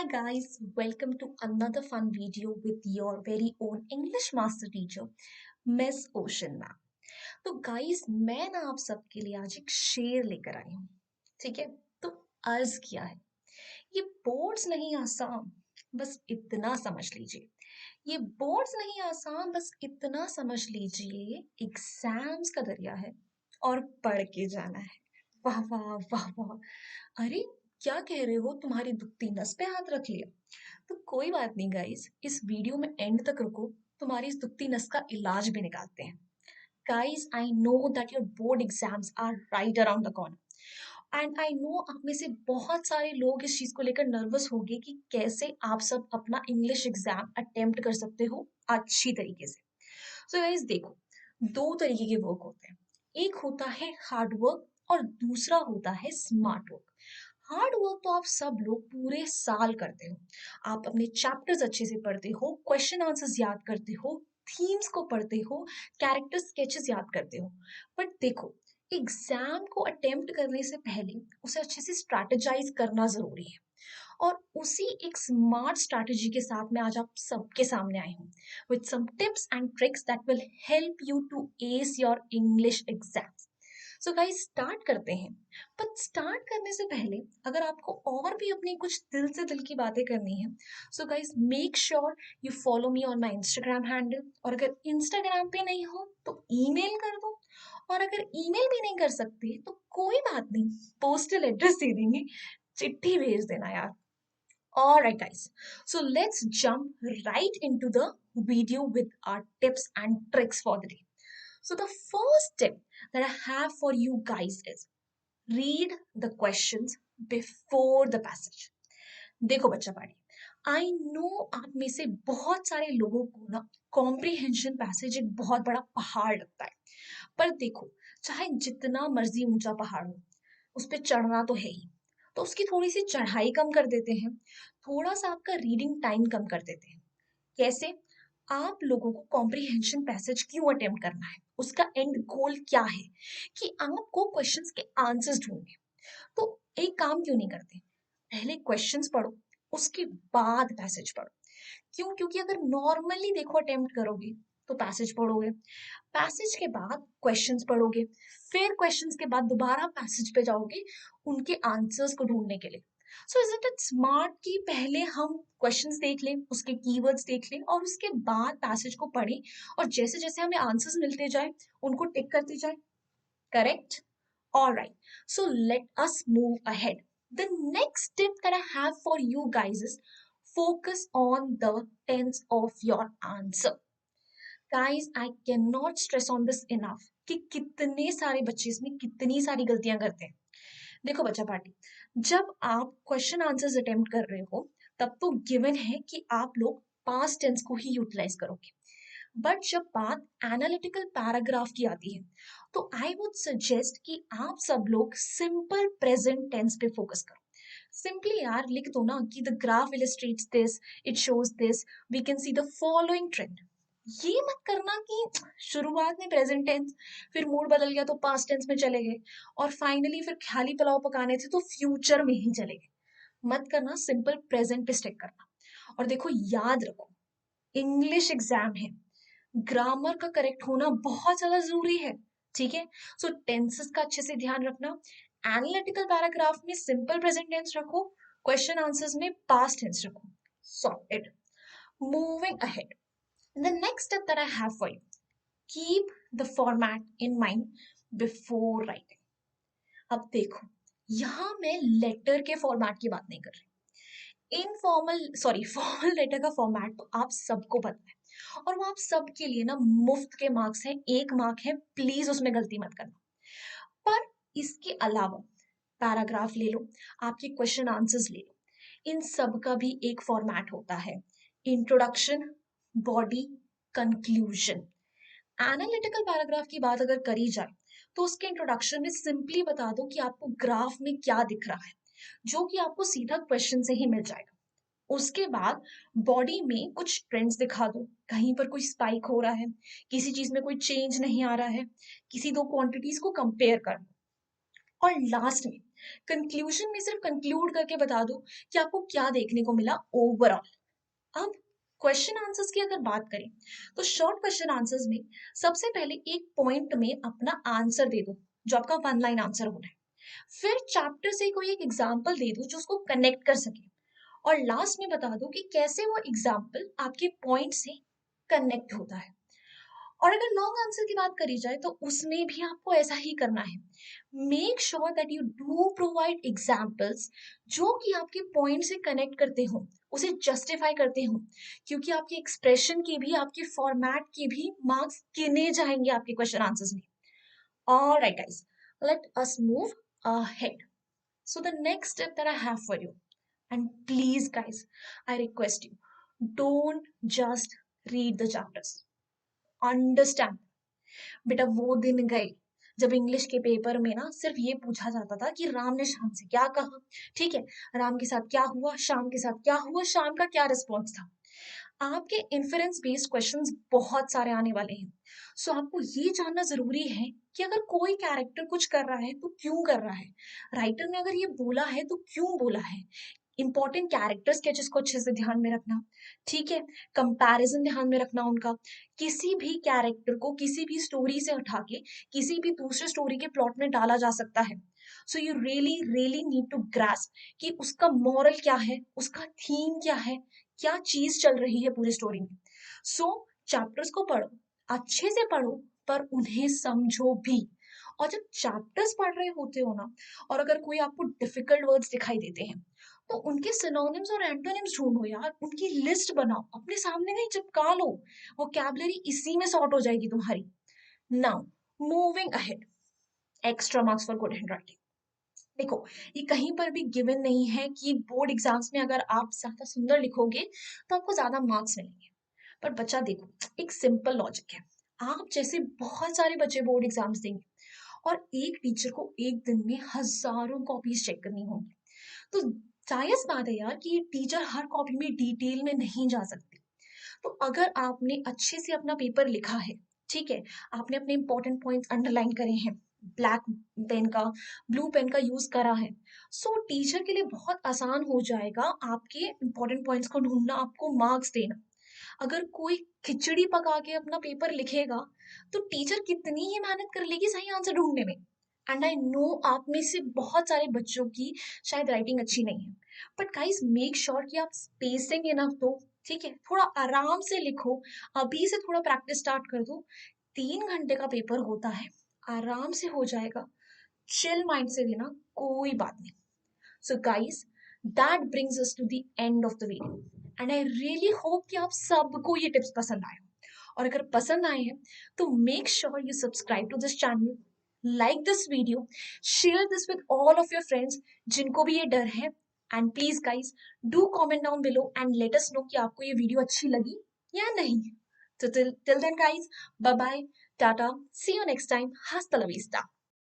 Hi guys, welcome to another fun video with your very own English master teacher, Miss Ocean Ma'am. तो guys मैं ना आप सबके लिए आज एक शेर लेकर आई हूँ। ठीक है, तो अर्ज किया है, ये बोर्ड्स नहीं आसान, बस इतना समझ लीजिए। ये बोर्ड्स नहीं आसान, बस इतना समझ लीजिए, एग्जाम्स का दरिया है और पढ़ के जाना है। वाह वाह वाह वाह। अरे क्या कह रहे हो, तुम्हारी दुखती नस पे हाथ रख लिया? तो कोई बात नहीं गाइस, इस वीडियो में एंड तक रुको, तुम्हारी इस दुखती नस का इलाज भी निकालते हैं। Guys I know that your board exams are right around the corner and I know आप में से बहुत सारे लोग इस चीज को लेकर नर्वस होंगे कि कैसे आप सब अपना इंग्लिश एग्जाम अटेम्प्ट कर सकते हो अच्छी तरीके से। सो गाइस देखो, दो तरीके के वर्क होते हैं। एक होता है हार्ड वर्क और दूसरा होता है स्मार्ट वर्क। हार्ड वर्क तो आप सब लोग पूरे साल करते हो। आप अपने चैप्टर्स अच्छे से पढ़ते हो, क्वेश्चन आंसर्स याद करते हो, थीम्स को पढ़ते हो, कैरेक्टर स्केचेस याद करते हो। बट देखो, एग्जाम को अटेम्प्ट करने से पहले उसे अच्छे से स्ट्रैटेजाइज करना जरूरी है। और उसी एक स्मार्ट स्ट्रैटेजी के साथ मैं आज आप सबके सामने आई हूँ with some tips and tricks that will help you to ace your English exams. So guys start करते हैं। बट स्टार्ट करने से पहले अगर आपको और भी अपनी कुछ दिल से दिल की बातें करनी है, so guys make sure you follow me on my Instagram handle. और अगर इंस्टाग्राम पे नहीं हो तो ईमेल कर दो, और अगर ईमेल भी नहीं कर सकते तो कोई बात नहीं, पोस्टल एड्रेस दे देंगे, चिट्ठी भेज देना यार। Alright guys, so let's jump right into the video with our tips and tricks for the day. So the first tip that I have for you guys is read the questions before the passage. देखो बच्चा party, आई know आप में से बहुत सारे लोगों को ना कॉम्प्रिहेंशन पैसेज एक बहुत बड़ा पहाड़ लगता है। पर देखो, चाहे जितना मर्जी ऊंचा पहाड़ हो, उस पर चढ़ना तो है ही। तो उसकी थोड़ी सी चढ़ाई कम कर देते हैं, थोड़ा सा आपका रीडिंग टाइम कम कर देते हैं। कैसे? आप लोगों को कॉम्प्रिहेंशन पैसेज क्यों अटेम्प्ट करना है, उसका एंड गोल क्या है कि आपको क्वेश्चंस के आंसर्स ढूंढने। तो एक काम क्यों नहीं करते, पहले क्वेश्चंस पढ़ो, उसके बाद पैसेज पढ़ो। क्यों? क्योंकि अगर नॉर्मली देखो अटेम्प्ट करोगे तो पैसेज पढ़ोगे, पैसेज के बाद क्वेश्चंस पढ़ोगे, फिर क्वेश्चंस के बाद दोबारा पैसेज पे जाओगे उनके आंसर्स को ढूंढने के लिए। सो इज इट स्मार्ट कि पहले हम क्वेश्चंस देख लें, उसके कीवर्ड्स देख लें और उसके बाद पैसेज को पढ़ें, और जैसे जैसे हमें आंसर्स मिलते जाए उनको टिक करते जाए। Correct? Alright, so let us move ahead. The next tip that I have for you guys is focus on the tense of your answer. Guys, I cannot stress on this enough कि कितने सारे बच्चे इसमें कितनी सारी गलतियां करते हैं। देखो बच्चा पार्टी, जब आप क्वेश्चन आंसर्स अटेम्प्ट कर रहे हो तब तो गिवन है कि आप लोग पास्ट टेंस को ही यूटिलाइज करोगे। बट जब बात एनालिटिकल पैराग्राफ की आती है तो आई वुड सजेस्ट कि आप सब लोग सिंपल प्रेजेंट टेंस पे फोकस करो। सिंपली यार लिख दो ना कि the graph illustrates this, it shows this, we can see the following trend. ये मत करना कि शुरुआत में प्रेजेंट टेंस, फिर मूड बदल गया तो पास्ट टेंस में चले गए, और फाइनली फिर खाली पुलाव पकाने थे तो फ्यूचर में ही चले गए। मत करना, सिंपल प्रेजेंट पे स्टिक करना। और देखो याद रखो, इंग्लिश एग्जाम है, ग्रामर का करेक्ट होना बहुत ज्यादा जरूरी है। ठीक है, सो टेंसेस का अच्छे से ध्यान रखना। एनालिटिकल पैराग्राफ में सिंपल प्रेजेंट टेंस रखो, क्वेश्चन आंसर्स में पास्ट टेंस रखो। Sorted. Moving ahead, the next step that I have for you, keep the format in mind before writing. अब देखो, यहां मैं लेटर के फॉर्मेट की बात नहीं कर रही। इनफॉर्मल सॉरी फॉर्मल लेटर का फॉर्मेट तो आप सबको पता है, और वो आप सबके लिए ना मुफ्त के मार्क्स हैं, 1 मार्क है, प्लीज उसमें गलती मत करना। पर इसके अलावा पैराग्राफ ले लो, आपके क्वेश्चन आंसर्स ले लो, इन सब का भी एक फॉर्मेट होता है। Introduction, body, conclusion. Analytical paragraph की बात अगर करी जाए तो उसके इंट्रोडक्शन में सिंपली बता दो कि आपको ग्राफ में क्या दिख रहा है, जो कि आपको सीधा क्वेश्चन से ही मिल जाएगा। उसके बाद बॉडी में कुछ ट्रेंड्स दिखा दो, कहीं पर कोई स्पाइक हो रहा है, किसी चीज में कोई चेंज नहीं आ रहा है, किसी दो क्वांटिटीज को कंपेयर कर दो। और लास्ट में कंक्लूजन में सिर्फ कंक्लूड करके बता दो कि आपको क्या देखने को मिला ओवरऑल। अब क्वेश्चन आंसर्स की अगर बात करें तो शॉर्ट क्वेश्चन आंसर्स में सबसे पहले एक पॉइंट में अपना आंसर दे दो जो आपका वन लाइन आंसर होना है। फिर चैप्टर से कोई एक एग्जाम्पल दे दो जो उसको कनेक्ट कर सके, और लास्ट में बता दो कि कैसे वो एग्जाम्पल आपके पॉइंट से कनेक्ट होता है। और अगर लॉन्ग आंसर की बात करी जाए तो उसमें भी आपको ऐसा ही करना है। Make sure that you do provide examples जो कि आपके पॉइंट से कनेक्ट करते हो, उसे जस्टिफाई करते हो, क्योंकि आपके एक्सप्रेशन के भी, आपके फॉर्मेट के भी मार्क्स गिने जाएंगे आपके क्वेश्चन आंसर्स में। Alright guys, let us move ahead. So the next step that I have for you, and please guys, I request you, don't just read the chapters. Understand. बेटा वो दिन गए जब इंग्लिश के पेपर में ना सिर्फ ये पूछा जाता था कि राम ने शाम से क्या कहा, ठीक है, राम के साथ क्या हुआ, शाम के साथ क्या हुआ, शाम का क्या रिस्पॉन्स था। आपके इन्फरेंस बेस्ड क्वेश्चंस बहुत सारे आने वाले हैं। सो आपको ये जानना जरूरी है कि अगर कोई कैरेक्टर कुछ कर रहा है तो क्यों कर रहा है, राइटर ने अगर ये बोला है तो क्यों बोला है। इंपॉर्टेंट कैरेक्टर स्केचेस को अच्छे से ध्यान में रखना, ठीक है, कंपैरिजन ध्यान में रखना उनका। किसी भी कैरेक्टर को किसी भी स्टोरी से उठा के किसी भी दूसरे स्टोरी के प्लॉट में डाला जा सकता है। So you really really need to grasp कि उसका मॉरल क्या है, उसका थीम क्या है, क्या चीज चल रही है पूरी स्टोरी में। सो चैप्टर्स को पढ़ो, अच्छे से पढ़ो, पर उन्हें समझो भी। और जब चैप्टर्स पढ़ रहे होते हो ना, और अगर कोई आपको डिफिकल्ट वर्ड्स दिखाई देते हैं तो उनके सिनोनिम्स और एंटोनिम्स ढूंढो यार, उनकी लिस्ट बनाओ, अपने सामने नहीं चिपका लो। वोकैबुलरी इसी में सॉर्ट हो जाएगी तुम्हारी। Now moving ahead, extra marks for good handwriting. देखो, ये कहीं पर भी गिवन नहीं है कि बोर्ड एग्जाम्स में अगर आप ज्यादा सुंदर लिखोगे तो आपको ज्यादा मार्क्स मिलेंगे। पर बच्चा देखो, एक सिंपल लॉजिक है। आप जैसे बहुत सारे बच्चे बोर्ड एग्जाम्स देंगे और एक टीचर को एक दिन में हजारों कॉपीज चेक करनी होगी। तो जायज बात है यार कि टीचर हर कॉपी में डिटेल में नहीं जा सकती। तो अगर आपने अच्छे से अपना पेपर लिखा है, ठीक है, आपने अपने इंपॉर्टेंट पॉइंट्स अंडरलाइन करे हैं, ब्लैक पेन का, ब्लू पेन का यूज करा है, सो टीचर के लिए बहुत आसान हो जाएगा आपके इंपॉर्टेंट पॉइंट्स को ढूंढना, आपको मार्क्स देना। अगर कोई खिचड़ी पका के अपना पेपर लिखेगा तो टीचर कितनी ही मेहनत कर लेगी सही आंसर ढूंढने में। एंड आई नो आप में से बहुत सारे बच्चों की शायद राइटिंग अच्छी नहीं है, बट गाइस मेक श्योर कि आप स्पेसिंग इनफ दो, ठीक है, थोड़ा आराम से लिखो, अभी से थोड़ा प्रैक्टिस स्टार्ट कर दो। 3 घंटे का पेपर होता है, आराम से हो जाएगा, चिल माइंड से देना, कोई बात नहीं। So guys, that brings us to the end of the video, and I really hope कि आप सबको ये टिप्स पसंद आए। और अगर पसंद आए हैं तो make sure you subscribe to this channel, like this video, share this with all of your friends जिनको भी ये डर है। And please guys do comment down below and let us know कि आपको ये वीडियो अच्छी लगी या नहीं। तो till then guys, bye bye, tata, see you next time, hasta la Vista.